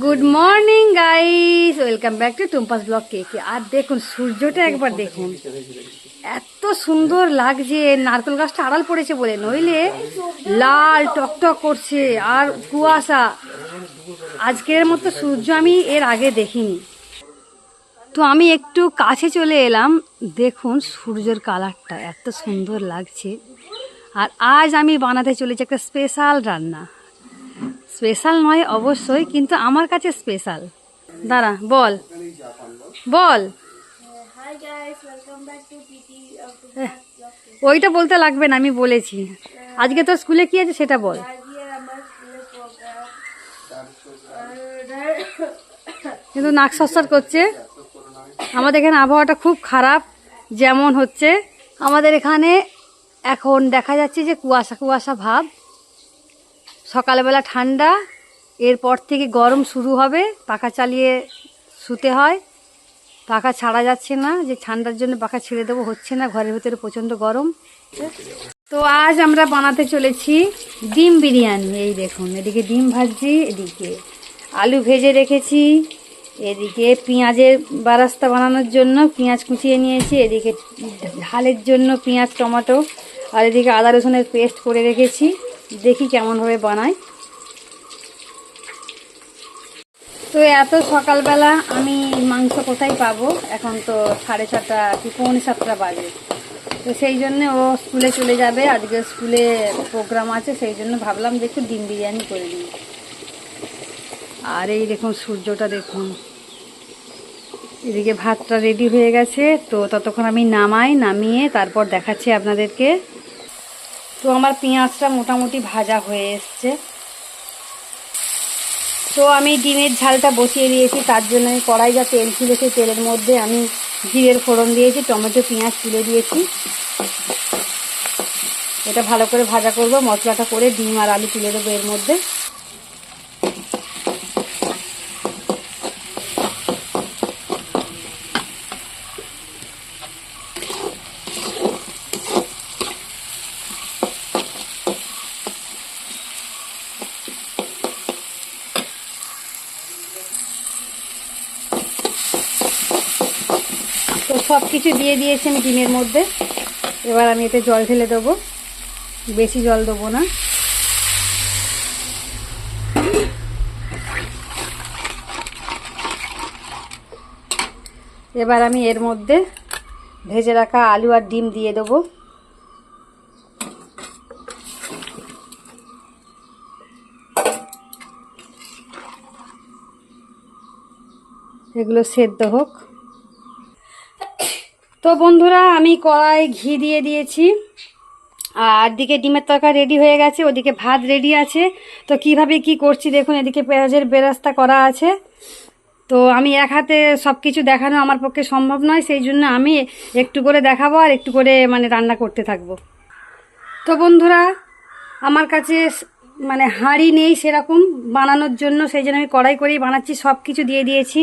Good morning guys, welcome back to Tumpa's blog কেকে। আর দেখুন সূর্যটা একবার দেখুন, এত সুন্দর লাগছে। নারকেল গাছটা আড়াল পড়েছে বলে, নইলে লাল টকটক করছে আর কুয়াশা। আজকের মতো সূর্য আমি এর আগে দেখিনি। তো আমি একটু কাছে চলে এলাম, দেখুন সূর্যের কালারটা এত সুন্দর লাগছে। আর আজ আমি বানাতে চলেছি একটা স্পেশাল রান্না। স্পেশাল নয় অবশ্যই, কিন্তু আমার কাছে স্পেশাল। দাঁড়া, বল বল। ওইটা বলতে লাগবে না, আমি বলেছি। আজকে তোর স্কুলে কি আছে সেটা বল। কিন্তু নাক সরসর করছে। আমাদের এখানে আবহাওয়াটা খুব খারাপ, যেমন হচ্ছে আমাদের এখানে এখন দেখা যাচ্ছে যে কুয়াশা কুয়াশা ভাব। সকালবেলা ঠান্ডা, এরপর থেকে গরম শুরু হবে। পাখা চালিয়ে শুতে হয়, পাখা ছাড়া যাচ্ছে না, যে ঠান্ডার জন্য পাখা ছেড়ে দেবো হচ্ছে না, ঘরের ভেতরে প্রচণ্ড গরম। তো আজ আমরা বানাতে চলেছি ডিম বিরিয়ানি। এই দেখুন, এদিকে ডিম ভাজছি, এদিকে আলু ভেজে রেখেছি, এদিকে পেঁয়াজের বারাস্তা বানানোর জন্য পেঁয়াজ কুচিয়ে নিয়েছি, এদিকে ঝালের জন্য পেঁয়াজ টমেটো, আর এদিকে আদা রসুনের পেস্ট করে রেখেছি। দেখি কেমনভাবে বানাই। তো এত সকালবেলা আমি মাংস কোথায় পাবো? এখন তো 6:30 কি 6:45 বাজে। তো সেই জন্য ও স্কুলে চলে যাবে, আজকে স্কুলে প্রোগ্রাম আছে, সেই জন্য ভাবলাম যে একটু ডিম বিরিয়ানি করে দিই। আর এই দেখুন সূর্যটা দেখুন, এদিকে ভাতটা রেডি হয়ে গেছে। তো ততক্ষণ আমি নামিয়ে তারপর দেখাচ্ছি আপনাদেরকে। তো আমার পেঁয়াজটা মোটামুটি ভাজা হয়ে এসছে। তো আমি ডিমের ঝালটা বসিয়ে দিয়েছি, তার জন্য আমি কড়াই যা তেল ছিল সেই তেলের মধ্যে আমি জিরের ফোড়ন দিয়েছি, টমেটো পেঁয়াজ তুলে দিয়েছি। এটা ভালো করে ভাজা করব, মশলাটা করে ডিম আর আলু তুলে দেবো এর মধ্যে। তো সব কিছু দিয়ে দিয়েছি আমি ডিমের মধ্যে। এবার আমি এতে জল ঢেলে দেবো, বেশি জল দেবো না। এবার আমি এর মধ্যে ভেজে রাখা আলু আর ডিম দিয়ে দেবো। এগুলো সেদ্ধ হোক। তো বন্ধুরা, আমি কড়াই ঘি দিয়ে দিয়েছি, আর দিকে ডিমের তরকারি রেডি হয়ে গেছে, ওদিকে ভাত রেডি আছে। তো কিভাবে কি করছি দেখুন, এদিকে পেঁয়াজের বেরেস্তা করা আছে। তো আমি এক হাতে সব কিছু দেখানো আমার পক্ষে সম্ভব নয়, সেই জন্য আমি একটু করে দেখাবো আর একটু করে রান্না করতে থাকবো। তো বন্ধুরা, আমার কাছে হাঁড়ি নেই সেরকম বানানোর জন্য, সেই জন্য আমি কড়াই করেই বানাচ্ছি। সব কিছু দিয়ে দিয়েছি,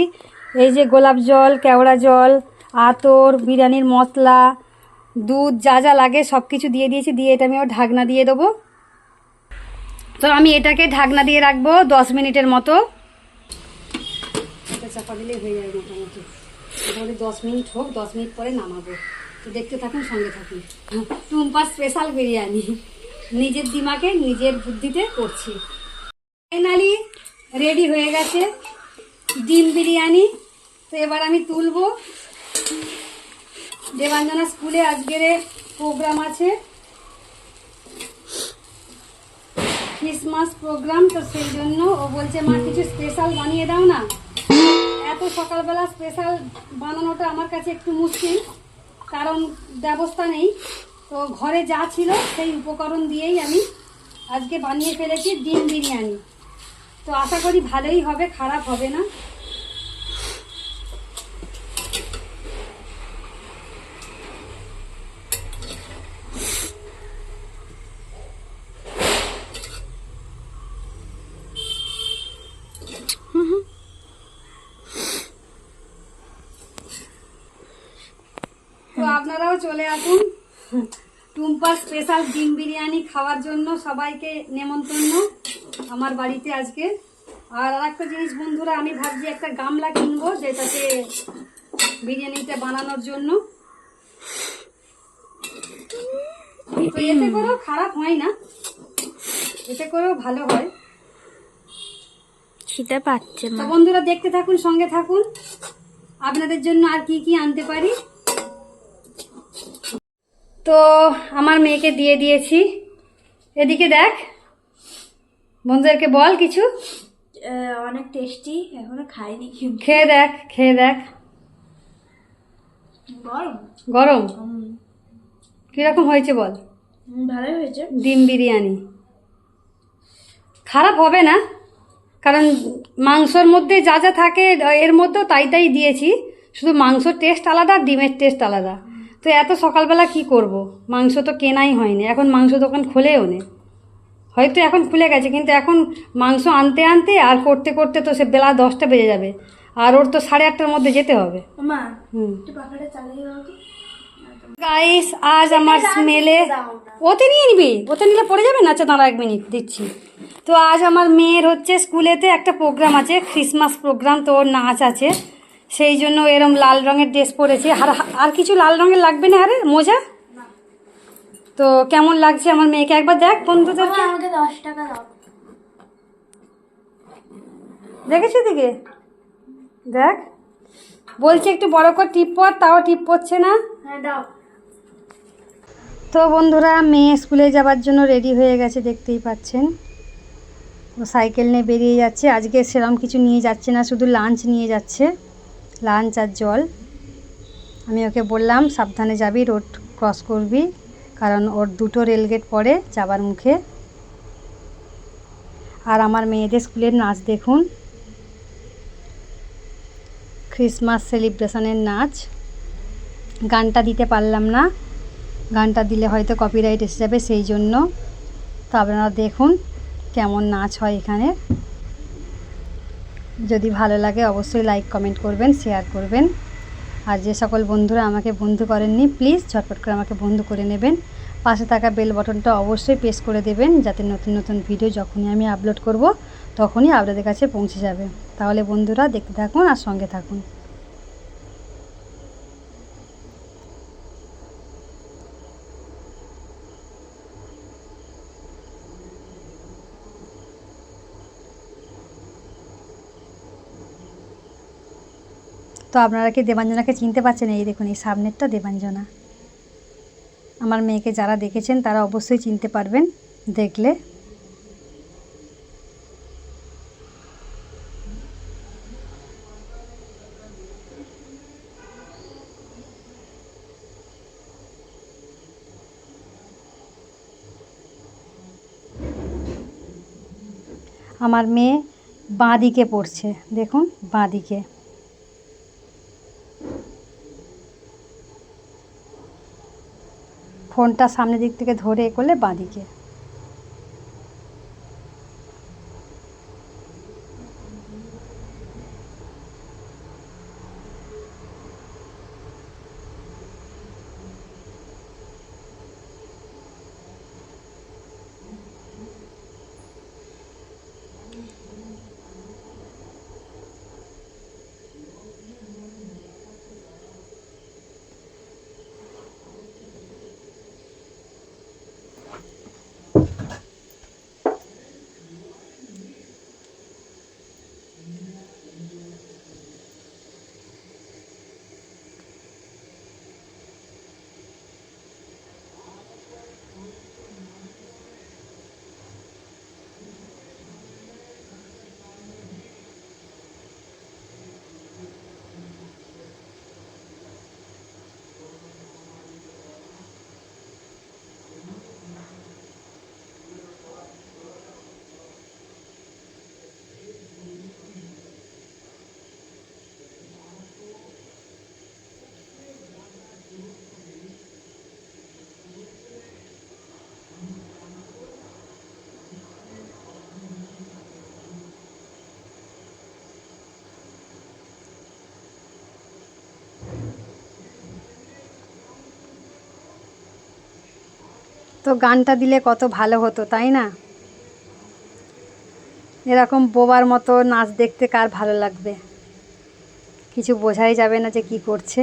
এই যে গোলাপ জল, কেওড়া জল, আতর, বিরিয়ানির মশলা, দুধ, যা যা লাগে সব কিছু দিয়ে দিয়েছি। দিয়ে এটা আমি ঢাকনা দিয়ে দেবো। তো আমি এটাকে ঢাকনা দিয়ে রাখবো 10 মিনিটের মতো। এটা চাপা দিলেই হয়ে যাবে মোটামুটি। 10 মিনিট হোক, 10 মিনিট পরে নামাবো। তো দেখতে থাকুন, সঙ্গে থাকুন। টুম্পা স্পেশাল বিরিয়ানি, নিজের দিমাগে নিজের বুদ্ধিতে করছি। ফাইনালি রেডি হয়ে গেছে ডিম বিরিয়ানি। তো এবার আমি তুলবো। দেবাঞ্জনা স্কুলে আজকের প্রোগ্রাম আছে, ক্রিসমাস প্রোগ্রাম। তো সেই জন্য ও বলছে, মা কিছু স্পেশাল বানিয়ে দাও না। এত সকালবেলা স্পেশাল বানানোটা আমার কাছে একটু মুশকিল, কারণ ব্যবস্থা নেই। তো ঘরে যা ছিল সেই উপকরণ দিয়েই আমি আজকে বানিয়ে ফেলেছি ডিম বিরিয়ানি। তো আশা করি ভালোই হবে, খারাপ হবে না। তো আপনারাও চলে আসুন টুম্পা স্পেশাল ডিম বিরিয়ানি খাওয়ার জন্য। সবাইকে নেমন্তন্ন আমার বাড়িতে আজকে। আর আরেকটা জিনিস বন্ধুরা, আমি ভাবছি একটা গামলা কিনবো যেটাতে বিরিয়ানিটা বানানোর জন্য। তো এতে করেও খারাপ হয় না, এতে করেও ভালো হয়। খিদে পাচ্ছে তো বন্ধুরা দেখতে থাকুন, সঙ্গে থাকুন, আপনাদের জন্য আর কি কি আনতে পারি। তো আমার মেয়েকে দিয়ে দিয়েছি। এদিকে দেখ, বন্ধুদেরকে বল কিছু। অনেক টেস্টি, এখনো খাইনি কিন্তু। খেয়ে দেখ, খেয়ে দেখ। গরম গরম কিরকম হয়েছে বল? ভালোই হয়েছে। ডিম বিরিয়ানি খারাপ হবে না, কারণ মাংসর মধ্যে যা যা থাকে এর মধ্যেও তাই তাই দিয়েছি, শুধু মাংসর টেস্ট আলাদা, ডিমের টেস্ট আলাদা। তো এত সকালবেলা কি করব, মাংস তো কেনাই হয়নি, এখন মাংস দোকান খোলেও নেই, হয়তো এখন খুলে গেছে, কিন্তু এখন মাংস আনতে আনতে আর করতে করতে তো সে বেলা 10টা বেজে যাবে, আর ওর তো 8:30টার মধ্যে যেতে হবে। মা হুম একটু পাখাটা চালিয়ে দাও তো। গাইস, আজ আমার স্মেলে ওতে নিয়ে নিবি, ওতে নিলে পড়ে যাবে না। আচ্ছা দাঁড়া 1 মিনিট দিচ্ছি। তো আজ আমার মেয়ের হচ্ছে স্কুলেতে একটা প্রোগ্রাম আছে, ক্রিসমাস প্রোগ্রাম, তো ওর নাচ আছে, সেই জন্য এরম লাল রঙের ড্রেস পরেছে। আর আর কিছু লাল রঙের লাগবে না, আরে মোজা। তো কেমন লাগছে আমার মেয়েকে একবার দেখ বন্ধুদেরকে। আমাকে 10 টাকা দাও। দেখেছি দিকে দেখ, বলছে একটু বড় করে টিপ পর, তাও টিপ পড়ছে না। হ্যাঁ দাও। তো বন্ধুরা, মেয়ে স্কুলে যাওয়ার জন্য রেডি হয়ে গেছে, দেখতেই পাচ্ছেন। ও সাইকেল নিয়ে বেরিয়ে যাচ্ছে। আজকে সেরকম কিছু নিয়ে যাচ্ছে না, শুধু লাঞ্চ নিয়ে যাচ্ছে, লাঞ্চ আর জল। আমি ওকে বললাম সাবধানে যাবি, রোড ক্রস করবি, কারণ ওর 2টো রেলগেট পড়ে যাবার মুখে। আর আমার মেয়েদের স্কুলের নাচ দেখুন, ক্রিসমাস সেলিব্রেশনের নাচ। গানটা দিতে পারলাম না, গানটা দিলে হয়তো কপিরাইট এসে যাবে, সেই জন্য। তো আপনারা দেখুন কেমন নাচ হয় এখানে। যদি ভালো লাগে অবশ্যই লাইক কমেন্ট করবেন, শেয়ার করবেন। আর যে সকল বন্ধুরা আমাকে বন্ধু করেননি, প্লিজ ঝটপট করে আমাকে বন্ধু করে নেবেন। পাশে থাকা বেল বাটনটা অবশ্যই প্রেস করে দেবেন, যাতে নতুন নতুন ভিডিও যখনই আমি আপলোড করব তখনই আপনাদের কাছে পৌঁছে যাবে। তাহলে বন্ধুরা দেখতে থাকুন আর সঙ্গে থাকুন। তো আপনারা কি দেবাঞ্জনাকে চিনতে পারছেন? এই দেখুন, এই সামনেরটা দেবাঞ্জনা। আমার মেয়েকে যারা দেখেছেন তারা অবশ্যই চিনতে পারবেন দেখলে। আমার মেয়ে বাঁ দিকে পড়ছে, দেখুন বাঁ দিকে। ফোনটা সামনের দিক থেকে ধরে এ করলে বাঁ দিকে। তো গানটা দিলে কত ভালো হতো, তাই না? এরকম বোবার মতো নাচ দেখতে কার ভালো লাগবে, কিছু বোঝাই যাবে না যে কি করছে।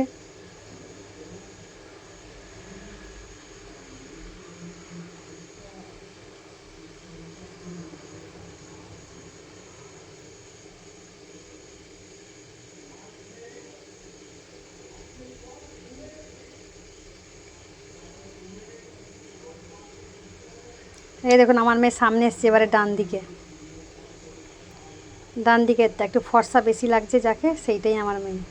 এই দেখুন আমার মেয়ে সামনে এসছে এবারে ডান দিকেরটা একটু ফর্সা বেশি লাগছে যাকে, সেইটাই আমার মেয়ে।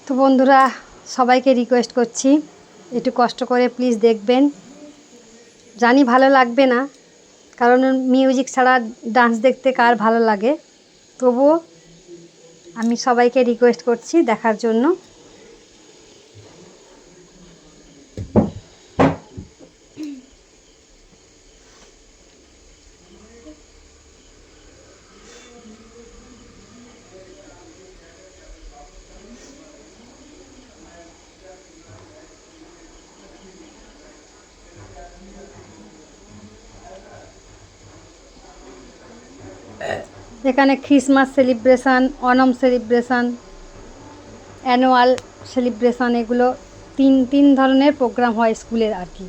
তো বন্ধুরা, সবাইকে রিকোয়েস্ট করছি একটু কষ্ট করে প্লিজ দেখবেন। জানি ভালো লাগবে না, কারণ মিউজিক ছাড়া ডান্স দেখতে কার ভালো লাগে, তবুও আমি সবাইকে রিকোয়েস্ট করছি দেখার জন্য। এখানে Christmas celebration, Anam celebration, annual celebration, এগুলো তিন ধরনের প্রোগ্রাম হয় স্কুলের আর কি।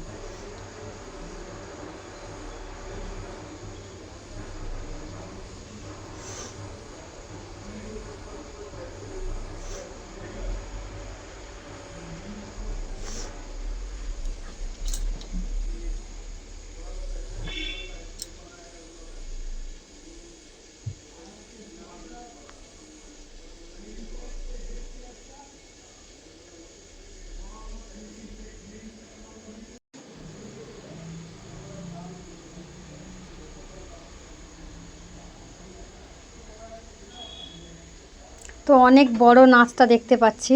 তো অনেক বড় নাচটা দেখতে পাচ্ছি।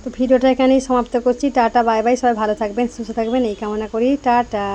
তো ভিডিওটা এখানেই সমাপ্ত করছি। টাটা বাই বাই, সবাই ভালো থাকবেন, সুস্থ থাকবেন এই কামনা করি। টাটা।